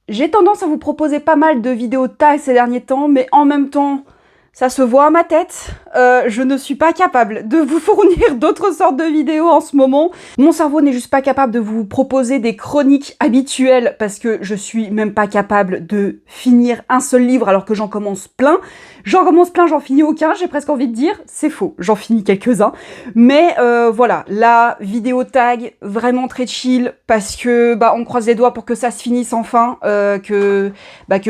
J'ai tendance à vous proposer pas mal de vidéos tags ces derniers temps, mais en même temps, ça se voit à ma tête. Je ne suis pas capable de vous fournir d'autres sortes de vidéos en ce moment. Mon cerveau n'est juste pas capable de vous proposer des chroniques habituelles parce que je suis même pas capable de finir un seul livre alors que j'en commence plein. J'en commence plein, j'en finis aucun, j'ai presque envie de dire. C'est faux, j'en finis quelques-uns. Mais voilà, la vidéo tag, vraiment très chill parce que on croise les doigts pour que ça se finisse enfin, que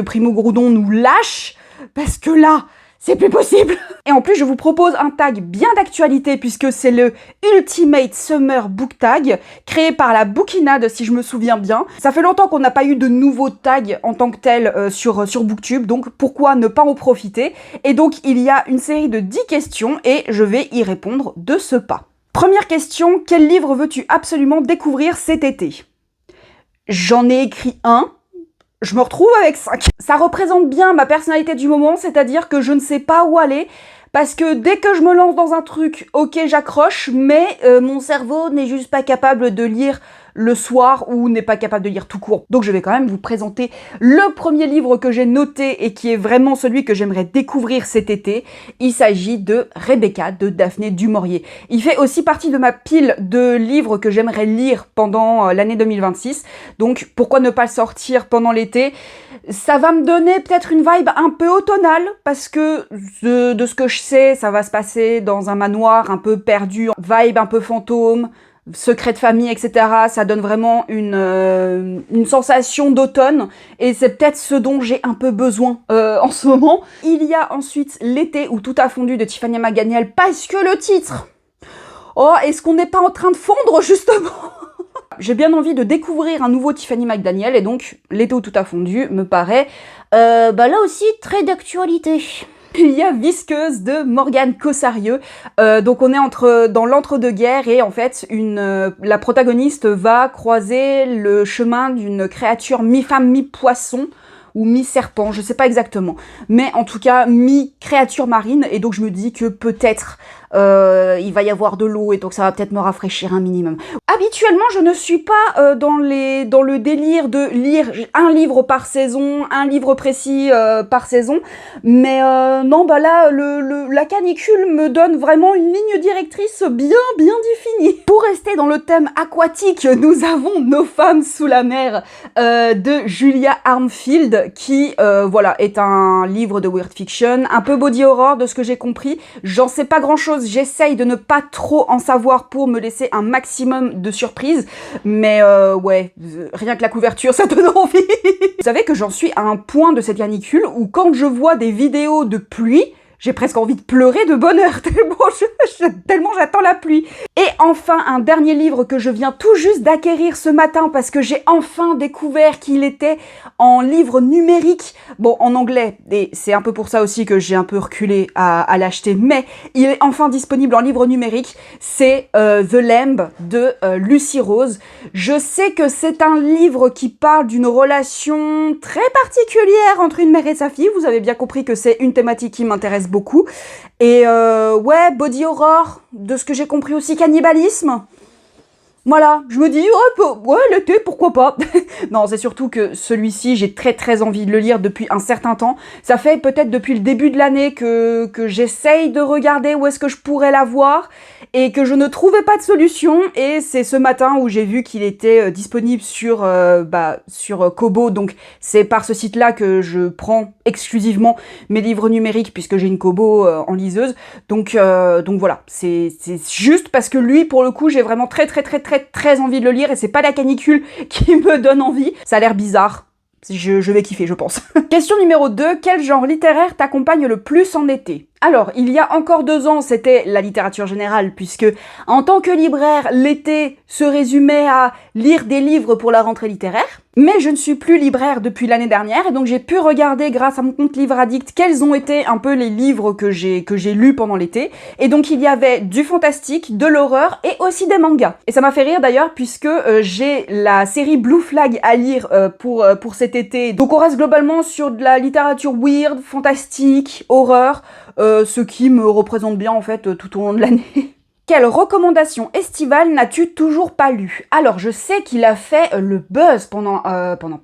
Primo Groudon nous lâche parce que là, c'est plus possible. Et en plus, je vous propose un tag bien d'actualité puisque c'est le Ultimate Summer Book Tag créé par la Bookinade, si je me souviens bien. Ça fait longtemps qu'on n'a pas eu de nouveaux tags en tant que tel sur Booktube, donc pourquoi ne pas en profiter? Et donc, il y a une série de 10 questions et je vais y répondre de ce pas. Première question, quel livre veux-tu absolument découvrir cet été? J'en ai écrit un. Je me retrouve avec 5. Ça représente bien ma personnalité du moment, c'est-à-dire que je ne sais pas où aller, parce que dès que je me lance dans un truc, ok, j'accroche, mais mon cerveau n'est juste pas capable de lire le soir ou n'est pas capable de lire tout court. Donc je vais quand même vous présenter le premier livre que j'ai noté et qui est vraiment celui que j'aimerais découvrir cet été. Il s'agit de Rebecca de Daphné du Maurier. Il fait aussi partie de ma pile de livres que j'aimerais lire pendant l'année 2026. Donc pourquoi ne pas le sortir pendant l'été? Ça va me donner peut-être une vibe un peu automnale parce que de ce que je sais, ça va se passer dans un manoir un peu perdu, vibe un peu fantôme, secret de famille, etc. Ça donne vraiment une sensation d'automne et c'est peut-être ce dont j'ai un peu besoin en ce moment. Il y a ensuite L'été où tout a fondu de Tiffany McDaniel parce que le titre... Oh, est-ce qu'on n'est pas en train de fondre justement? J'ai bien envie de découvrir un nouveau Tiffany McDaniel et donc L'été où tout a fondu me paraît là aussi très d'actualité. Il y a Visqueuse de Morgane Cossarieux. Donc on est dans l'entre-deux-guerres et en fait la protagoniste va croiser le chemin d'une créature mi-femme, mi-poisson ou mi-serpent, je sais pas exactement. Mais en tout cas, mi-créature marine et donc je me dis que peut-être il va y avoir de l'eau et donc ça va peut-être me rafraîchir un minimum. Habituellement, je ne suis pas dans le délire de lire un livre par saison, un livre précis par saison, mais non, là, la canicule me donne vraiment une ligne directrice bien définie. Pour rester dans le thème aquatique, nous avons Nos femmes sous la mer de Julia Armfield, qui, est un livre de weird fiction, un peu body horror de ce que j'ai compris. J'en sais pas grand-chose, j'essaye de ne pas trop en savoir pour me laisser un maximum de surprises, mais rien que la couverture, ça donne envie. Vous savez que j'en suis à un point de cette canicule où quand je vois des vidéos de pluie, j'ai presque envie de pleurer de bonheur, tellement j'attends la pluie. Et enfin, un dernier livre que je viens tout juste d'acquérir ce matin parce que j'ai enfin découvert qu'il était en livre numérique. Bon, en anglais, et c'est un peu pour ça aussi que j'ai un peu reculé à l'acheter, mais il est enfin disponible en livre numérique. C'est The Lamb de Lucy Rose. Je sais que c'est un livre qui parle d'une relation très particulière entre une mère et sa fille. Vous avez bien compris que c'est une thématique qui m'intéresse beaucoup. Et body horror, de ce que j'ai compris aussi, cannibalisme. Voilà, je me dis, l'été, pourquoi pas. Non, c'est surtout que celui-ci, j'ai très envie de le lire depuis un certain temps. Ça fait peut-être depuis le début de l'année que j'essaye de regarder où est-ce que je pourrais l'avoir et que je ne trouvais pas de solution. Et c'est ce matin où j'ai vu qu'il était disponible sur Kobo. Donc c'est par ce site-là que je prends exclusivement mes livres numériques puisque j'ai une Kobo en liseuse. Donc voilà, c'est juste parce que lui, pour le coup, j'ai vraiment très envie de le lire et c'est pas la canicule qui me donne envie. Ça a l'air bizarre. Je vais kiffer, je pense. Question numéro 2. Quel genre littéraire t'accompagne le plus en été? Alors, il y a encore 2 ans, c'était la littérature générale, puisque en tant que libraire, l'été se résumait à lire des livres pour la rentrée littéraire. Mais je ne suis plus libraire depuis l'année dernière, et donc j'ai pu regarder, grâce à mon compte Livre Addict, quels ont été un peu les livres que j'ai lus pendant l'été. Et donc il y avait du fantastique, de l'horreur, et aussi des mangas. Et ça m'a fait rire d'ailleurs, puisque j'ai la série Blue Flag à lire pour cet été. Donc on reste globalement sur de la littérature weird, fantastique, horreur, ce qui me représente bien en fait tout au long de l'année. Quelle recommandation estivale n'as-tu toujours pas lu? Alors, je sais qu'il a fait le buzz pendant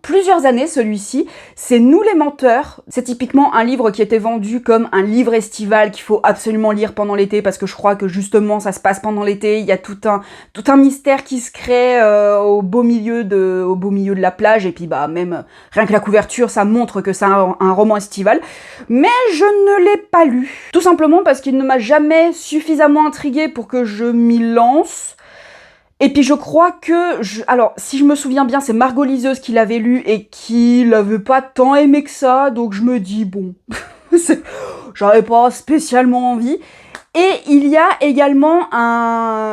plusieurs années, celui-ci. C'est Nous les menteurs. C'est typiquement un livre qui était vendu comme un livre estival qu'il faut absolument lire pendant l'été, parce que je crois que justement, ça se passe pendant l'été. Il y a tout un mystère qui se crée au beau milieu de la plage. Et puis, même rien que la couverture, ça montre que c'est un roman estival. Mais je ne l'ai pas lu. Tout simplement parce qu'il ne m'a jamais suffisamment intriguée pour que je m'y lance. Et puis je crois que... Alors, si je me souviens bien, c'est Margot Liseuse qui l'avait lu et qui l'avait pas tant aimé que ça, donc je me dis, bon, j'avais pas spécialement envie. Et il y a également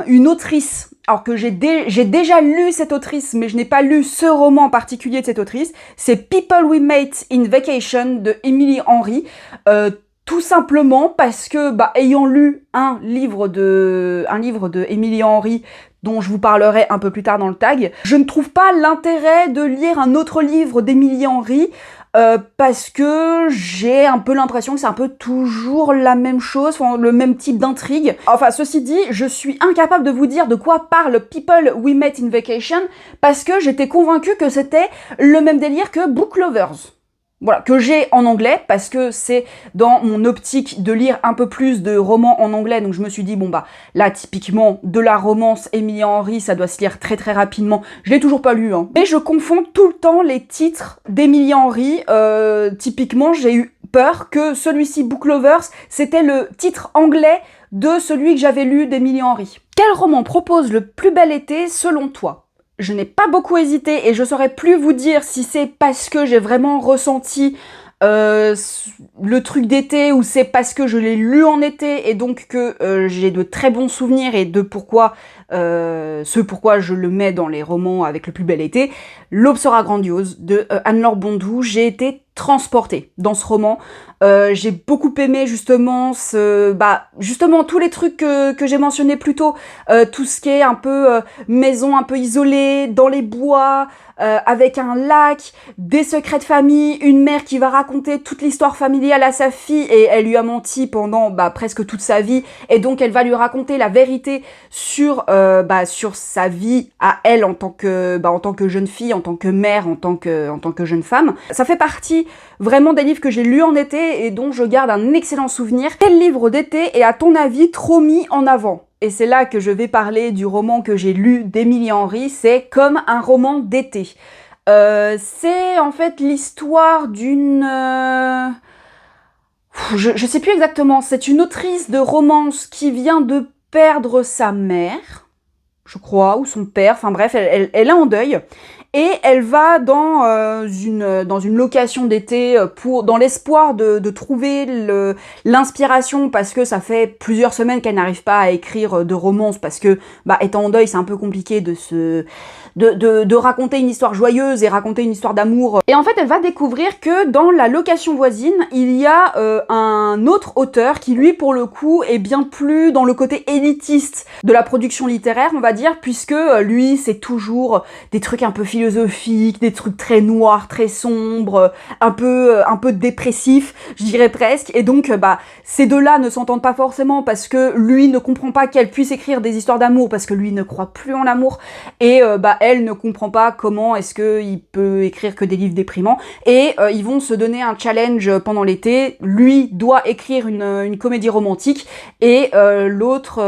une autrice, alors que j'ai déjà lu cette autrice, mais je n'ai pas lu ce roman en particulier de cette autrice, c'est People We Met in Vacation de Emily Henry. Tout simplement parce que, ayant lu un livre de Emily Henry, dont je vous parlerai un peu plus tard dans le tag, je ne trouve pas l'intérêt de lire un autre livre d'Emily Henry, parce que j'ai un peu l'impression que c'est un peu toujours la même chose, le même type d'intrigue. Enfin, ceci dit, je suis incapable de vous dire de quoi parle People We Met in Vacation, parce que j'étais convaincue que c'était le même délire que Book Lovers. Voilà, que j'ai en anglais, parce que c'est dans mon optique de lire un peu plus de romans en anglais, donc je me suis dit, là, typiquement, de la romance Emily Henry, ça doit se lire très très rapidement. Je l'ai toujours pas lu, hein. Mais je confonds tout le temps les titres d'Emily Henry. Typiquement, j'ai eu peur que celui-ci, Book Lovers, c'était le titre anglais de celui que j'avais lu d'Emily Henry. Quel roman propose le plus bel été, selon toi ? Je n'ai pas beaucoup hésité et je saurais plus vous dire si c'est parce que j'ai vraiment ressenti le truc d'été ou c'est parce que je l'ai lu en été et donc que j'ai de très bons souvenirs et de pourquoi je le mets dans les romans avec le plus bel été. L'Aube sera grandiose de Anne-Laure Bondou. J'ai été transportée dans ce roman. J'ai beaucoup aimé justement justement tous les trucs que j'ai mentionnés plus tôt, tout ce qui est un peu maison un peu isolée, dans les bois, avec un lac, des secrets de famille, une mère qui va raconter toute l'histoire familiale à sa fille et elle lui a menti pendant presque toute sa vie et donc elle va lui raconter la vérité sur sa vie à elle en tant que jeune fille, en tant que mère, en tant que jeune femme. Ça fait partie vraiment des livres que j'ai lus en été et dont je garde un excellent souvenir. Quel livre d'été est à ton avis trop mis en avant ? Et c'est là que je vais parler du roman que j'ai lu d'Emily Henry, c'est Comme un roman d'été. C'est en fait l'histoire d'une... Je sais plus exactement, c'est une autrice de romance qui vient de perdre sa mère, je crois, ou son père, enfin bref, elle est en deuil. Et elle va dans une location d'été dans l'espoir de trouver l'inspiration parce que ça fait plusieurs semaines qu'elle n'arrive pas à écrire de romance parce que étant en deuil c'est un peu compliqué de raconter une histoire joyeuse et raconter une histoire d'amour. Et en fait elle va découvrir que dans la location voisine il y a un autre auteur qui lui pour le coup est bien plus dans le côté élitiste de la production littéraire on va dire puisque lui c'est toujours des trucs un peu philosophiques, des trucs très noirs, très sombres, un peu dépressifs, je dirais presque. Et donc, ces deux-là ne s'entendent pas forcément parce que lui ne comprend pas qu'elle puisse écrire des histoires d'amour parce que lui ne croit plus en l'amour. Et elle ne comprend pas comment est-ce qu'il peut écrire que des livres déprimants. Et ils vont se donner un challenge pendant l'été. Lui doit écrire une comédie romantique et l'autre,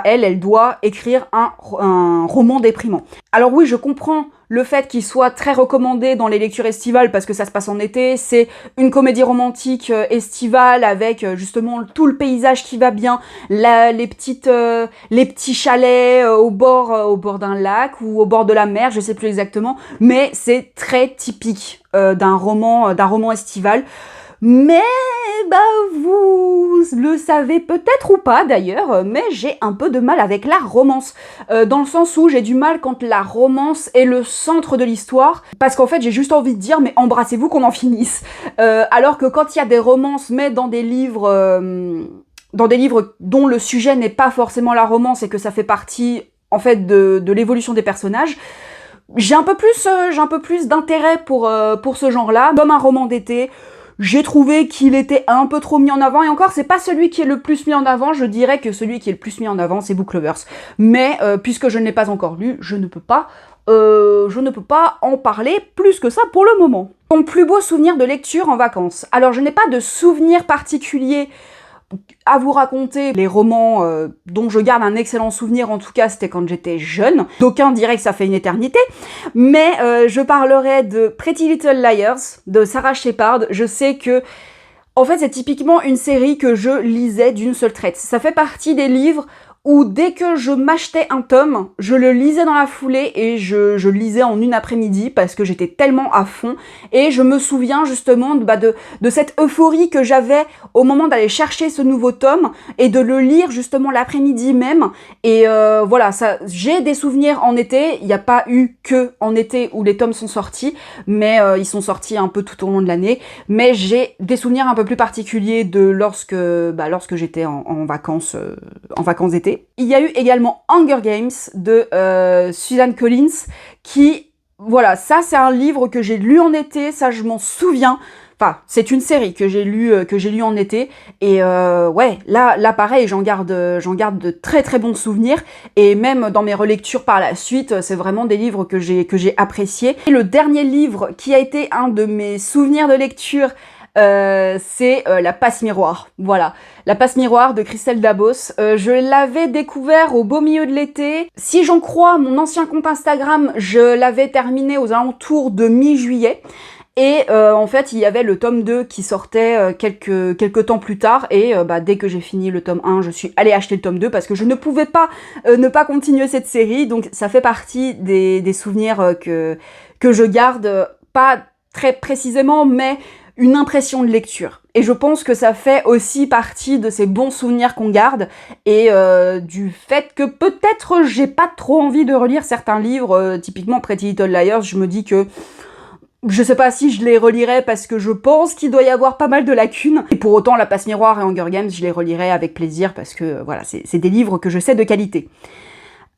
elle doit écrire un roman déprimant. Alors oui, je comprends le fait qu'il soit très recommandé dans les lectures estivales parce que ça se passe en été, c'est une comédie romantique estivale avec justement tout le paysage qui va bien, les petits chalets au bord d'un lac ou au bord de la mer, je sais plus exactement, mais c'est très typique d'un roman estival. Mais vous le savez peut-être ou pas d'ailleurs, mais j'ai un peu de mal avec la romance, dans le sens où j'ai du mal quand la romance est le centre de l'histoire, parce qu'en fait j'ai juste envie de dire mais embrassez-vous qu'on en finisse, alors que quand il y a des romances mais dans des livres dont le sujet n'est pas forcément la romance et que ça fait partie en fait de l'évolution des personnages, j'ai un peu plus d'intérêt pour ce genre-là, comme un roman d'été. J'ai trouvé qu'il était un peu trop mis en avant, et encore, c'est pas celui qui est le plus mis en avant, je dirais que celui qui est le plus mis en avant, c'est Booklovers. Mais, puisque je ne l'ai pas encore lu, je ne peux pas en parler plus que ça pour le moment. Mon plus beau souvenir de lecture en vacances. Alors, je n'ai pas de souvenir particulier à vous raconter. Les romans dont je garde un excellent souvenir, en tout cas, c'était quand j'étais jeune. D'aucuns diraient que ça fait une éternité. Mais je parlerai de Pretty Little Liars, de Sarah Shepard. Je sais que, en fait, c'est typiquement une série que je lisais d'une seule traite. Ça fait partie des livres où dès que je m'achetais un tome, je le lisais dans la foulée et je lisais en une après-midi parce que j'étais tellement à fond. Et je me souviens justement de cette euphorie que j'avais au moment d'aller chercher ce nouveau tome et de le lire justement l'après-midi même. Et voilà, j'ai des souvenirs en été. Il n'y a pas eu que en été où les tomes sont sortis, mais ils sont sortis un peu tout au long de l'année. Mais j'ai des souvenirs un peu plus particuliers de lorsque j'étais en vacances d'été. Il y a eu également Hunger Games de Suzanne Collins qui, voilà, ça c'est un livre que j'ai lu en été, ça je m'en souviens. Enfin, c'est une série que j'ai lu en été, et ouais, là pareil, j'en garde de très très bons souvenirs, et même dans mes relectures par la suite, c'est vraiment des livres que j'ai appréciés. Et le dernier livre qui a été un de mes souvenirs de lecture, c'est La Passe Miroir. Voilà, La Passe Miroir de Christelle Dabos. Je l'avais découvert au beau milieu de l'été. Si j'en crois mon ancien compte Instagram, je l'avais terminé aux alentours de mi-juillet. Et en fait, il y avait le tome 2 qui sortait quelques temps plus tard, et dès que j'ai fini le tome 1, je suis allée acheter le tome 2 parce que je ne pouvais pas ne pas continuer cette série. Donc ça fait partie des souvenirs que je garde, pas très précisément, mais une impression de lecture. Et je pense que ça fait aussi partie de ces bons souvenirs qu'on garde, et du fait que peut-être j'ai pas trop envie de relire certains livres, typiquement Pretty Little Liars, je me dis que je sais pas si je les relirais parce que je pense qu'il doit y avoir pas mal de lacunes. Et pour autant, La Passe Miroir et Hunger Games, je les relirais avec plaisir parce que voilà, c'est des livres que je sais de qualité.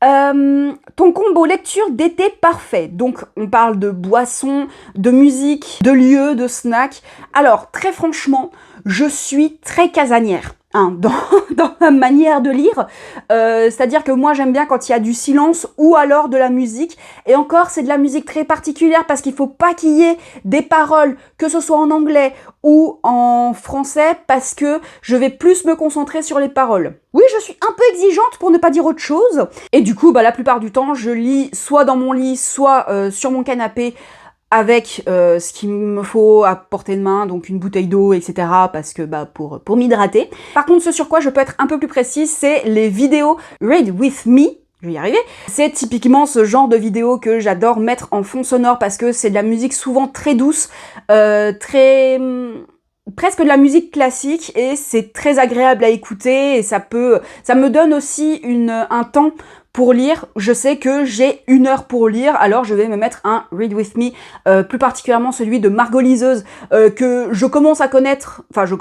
Ton combo lecture d'été parfait. Donc on parle de boissons, de musique, de lieux, de snacks. Alors très franchement, je suis très casanière. Dans ma manière de lire, c'est-à-dire que moi j'aime bien quand il y a du silence ou alors de la musique, et encore c'est de la musique très particulière parce qu'il faut pas qu'il y ait des paroles, que ce soit en anglais ou en français, parce que je vais plus me concentrer sur les paroles. Oui, je suis un peu exigeante pour ne pas dire autre chose, et du coup la plupart du temps je lis soit dans mon lit, soit sur mon canapé, avec ce qu'il me faut à portée de main, donc une bouteille d'eau, etc. parce que pour m'hydrater. Par contre, ce sur quoi je peux être un peu plus précise, c'est les vidéos Read With Me. Je vais y arriver. C'est typiquement ce genre de vidéo que j'adore mettre en fond sonore parce que c'est de la musique souvent très douce, presque de la musique classique, et c'est très agréable à écouter, et ça me donne aussi un temps pour lire. Je sais que j'ai 1 heure pour lire, alors je vais me mettre un Read With Me, plus particulièrement celui de Margot Liseuse, que je commence à connaître, enfin je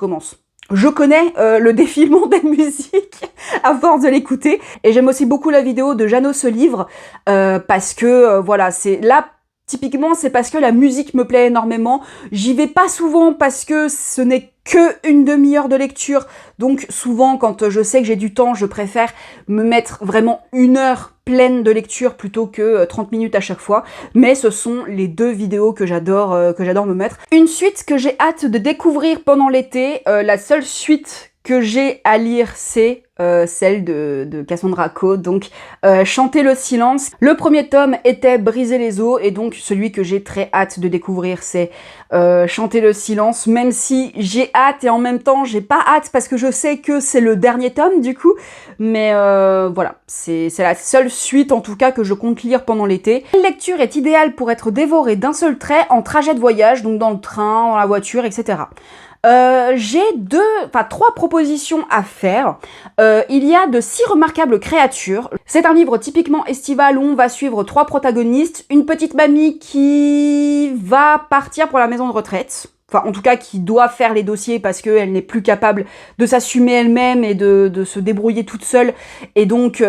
connais le défilement des musiques à force de l'écouter, et j'aime aussi beaucoup la vidéo de Jeannot se livre, parce que voilà, c'est là, typiquement, c'est parce que la musique me plaît énormément. J'y vais pas souvent parce que ce n'est que 1 demi-heure de lecture. Donc souvent, quand je sais que j'ai du temps, je préfère me mettre vraiment 1 heure pleine de lecture plutôt que 30 minutes à chaque fois. Mais ce sont les 2 vidéos que j'adore me mettre. Une suite que j'ai hâte de découvrir pendant l'été, la seule suite que j'ai à lire, c'est celle de Cassandra Clare, donc Chanter le silence. Le premier tome était Briser les os, et donc celui que j'ai très hâte de découvrir, c'est Chanter le silence, même si j'ai hâte et en même temps j'ai pas hâte parce que je sais que c'est le dernier tome du coup, mais voilà, c'est la seule suite en tout cas que je compte lire pendant l'été. La lecture est idéale pour être dévorée d'un seul trait en trajet de voyage, donc dans le train, dans la voiture, etc. J'ai 3 propositions à faire. Il y a de 6 remarquables créatures. C'est un livre typiquement estival où on va suivre 3 protagonistes. Une petite mamie qui va partir pour la maison de retraite. enfin en tout cas qui doit faire les dossiers parce qu'elle n'est plus capable de s'assumer elle-même et de se débrouiller toute seule, et donc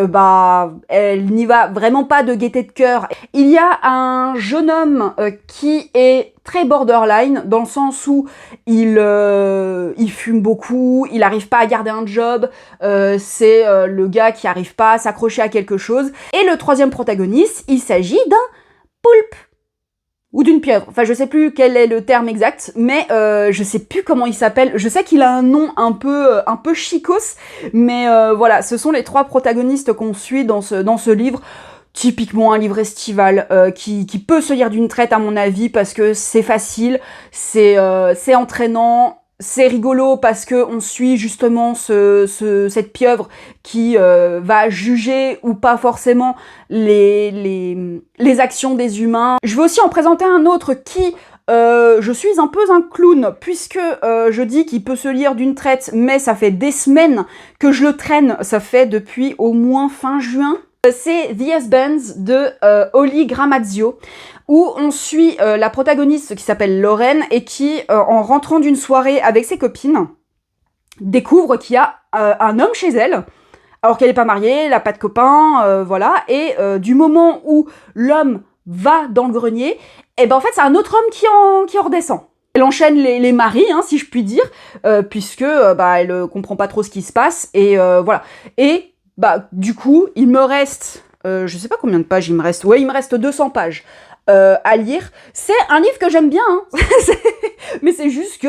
elle n'y va vraiment pas de gaieté de cœur. Il y a un jeune homme qui est très borderline, dans le sens où il fume beaucoup, il n'arrive pas à garder un job, c'est le gars qui n'arrive pas à s'accrocher à quelque chose. Et le troisième protagoniste, il s'agit d'un poulpe. Ou d'une pieuvre, enfin je sais plus quel est le terme exact, mais je sais plus comment il s'appelle. Je sais qu'il a un nom un peu chicos, mais voilà, ce sont les trois protagonistes qu'on suit dans ce livre. Typiquement un livre estival qui peut se lire d'une traite à mon avis, parce que c'est facile, c'est entraînant, c'est rigolo parce que on suit justement cette pieuvre qui va juger ou pas forcément les actions des humains. Je vais aussi en présenter un autre qui je suis un peu un clown, puisque je dis qu'il peut se lire d'une traite, mais ça fait des semaines que je le traîne, ça fait depuis au moins fin juin. C'est The Husbands de Holly Gramazio, où on suit la protagoniste qui s'appelle Lorraine et qui, en rentrant d'une soirée avec ses copines, découvre qu'il y a un homme chez elle, alors qu'elle n'est pas mariée, elle n'a pas de copain, voilà, et du moment où l'homme va dans le grenier, et ben en fait c'est un autre homme qui en redescend. Elle enchaîne les maris, hein, si je puis dire, puisque elle comprend pas trop ce qui se passe, et voilà. Et du coup, il me reste, je sais pas combien de pages il me reste, ouais, il me reste 200 pages à lire. C'est un livre que j'aime bien, hein. Mais c'est juste que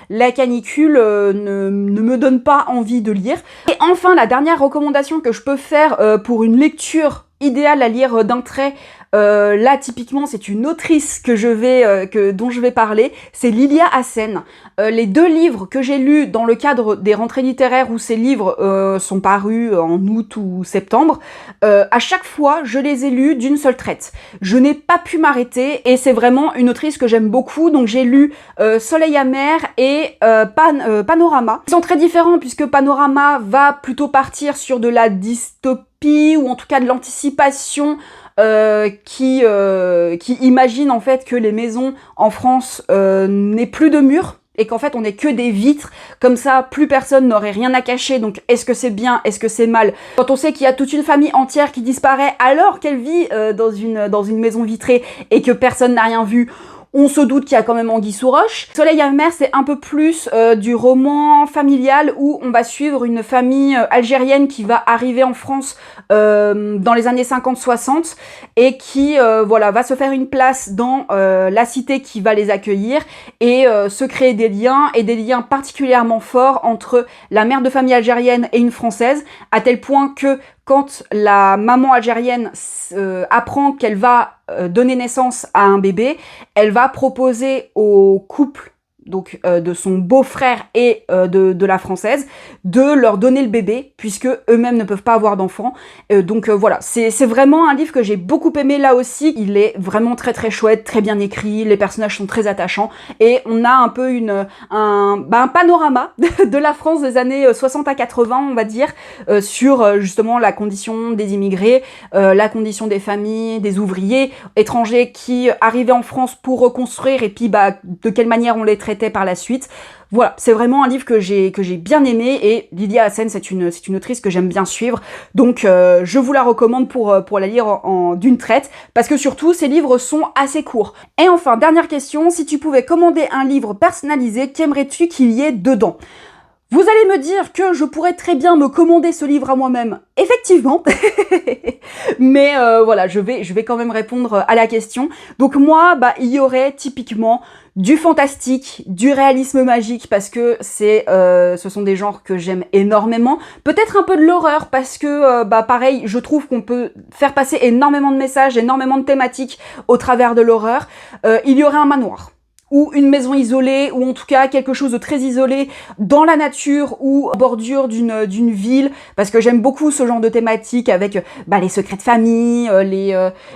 la canicule ne me donne pas envie de lire. Et enfin, la dernière recommandation que je peux faire pour une lecture idéale à lire d'un trait, là typiquement c'est une autrice dont je vais parler, c'est Lilia Hassen. Les deux livres que j'ai lus dans le cadre des rentrées littéraires où ces livres sont parus en août ou septembre, à chaque fois je les ai lus d'une seule traite. Je n'ai pas pu m'arrêter et c'est vraiment une autrice que j'aime beaucoup, donc j'ai lu Soleil amer et Panorama. Ils sont très différents puisque Panorama va plutôt partir sur de la dystopie ou en tout cas de l'anticipation, qui imagine en fait que les maisons en France n'aient plus de murs et qu'en fait on n'est que des vitres, comme ça plus personne n'aurait rien à cacher. Donc est-ce que c'est bien, est-ce que c'est mal quand on sait qu'il y a toute une famille entière qui disparaît alors qu'elle vit dans une maison vitrée et que personne n'a rien vu? On se doute qu'il y a quand même anguille sous roche. Soleil amer, c'est un peu plus du roman familial où on va suivre une famille algérienne qui va arriver en France dans les années 50-60 et qui va se faire une place dans la cité qui va les accueillir et se créer des liens particulièrement forts entre la mère de famille algérienne et une française, à tel point que quand la maman algérienne apprend qu'elle va donner naissance à un bébé, elle va proposer au couple donc de son beau-frère et de la française de leur donner le bébé puisque eux-mêmes ne peuvent pas avoir d'enfants. Voilà, c'est vraiment un livre que j'ai beaucoup aimé là aussi. Il est vraiment très très chouette, très bien écrit, les personnages sont très attachants et on a un peu un panorama de la France des années 60 à 80, on va dire, sur justement la condition des immigrés, la condition des familles, des ouvriers étrangers qui arrivaient en France pour reconstruire et puis de quelle manière on les traitait par la suite. Voilà, c'est vraiment un livre que j'ai bien aimé et Lilia Hassen, c'est une autrice que j'aime bien suivre. Donc je vous la recommande pour la lire d'une traite parce que surtout ces livres sont assez courts. Et enfin, dernière question, si tu pouvais commander un livre personnalisé, qu'aimerais-tu qu'il y ait dedans ? Vous allez me dire que je pourrais très bien me commander ce livre à moi-même. Effectivement. Mais voilà, je vais quand même répondre à la question. Donc moi, il y aurait typiquement du fantastique, du réalisme magique, parce que ce sont des genres que j'aime énormément. Peut-être un peu de l'horreur, parce que pareil, je trouve qu'on peut faire passer énormément de messages, énormément de thématiques au travers de l'horreur. Il y aurait un manoir, ou une maison isolée, ou en tout cas quelque chose de très isolé dans la nature ou en bordure d'une ville, parce que j'aime beaucoup ce genre de thématique avec les secrets de famille,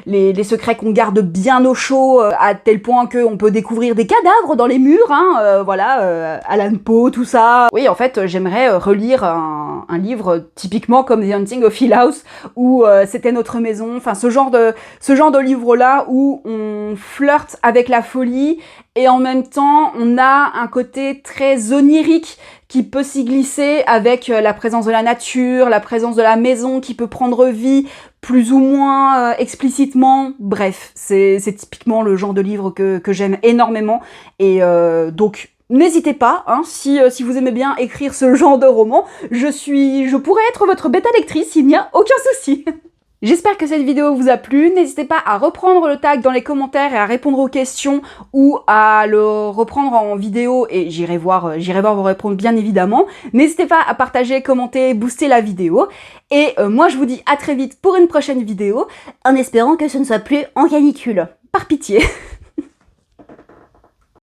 les secrets qu'on garde bien au chaud, à tel point qu'on peut découvrir des cadavres dans les murs, Alan Poe, tout ça. Oui, en fait, j'aimerais relire un livre typiquement comme The Haunting of Hill House, où c'était notre maison, enfin ce genre de livre-là où on flirte avec la folie et en même temps, on a un côté très onirique qui peut s'y glisser avec la présence de la nature, la présence de la maison qui peut prendre vie plus ou moins explicitement. Bref, c'est typiquement le genre de livre que j'aime énormément. Et donc, n'hésitez pas, hein, si vous aimez bien écrire ce genre de roman, je pourrais être votre bêta lectrice, il n'y a aucun souci. J'espère que cette vidéo vous a plu, n'hésitez pas à reprendre le tag dans les commentaires et à répondre aux questions ou à le reprendre en vidéo et j'irai voir vos réponses bien évidemment. N'hésitez pas à partager, commenter, booster la vidéo et moi je vous dis à très vite pour une prochaine vidéo en espérant que ce ne soit plus en canicule. Par pitié.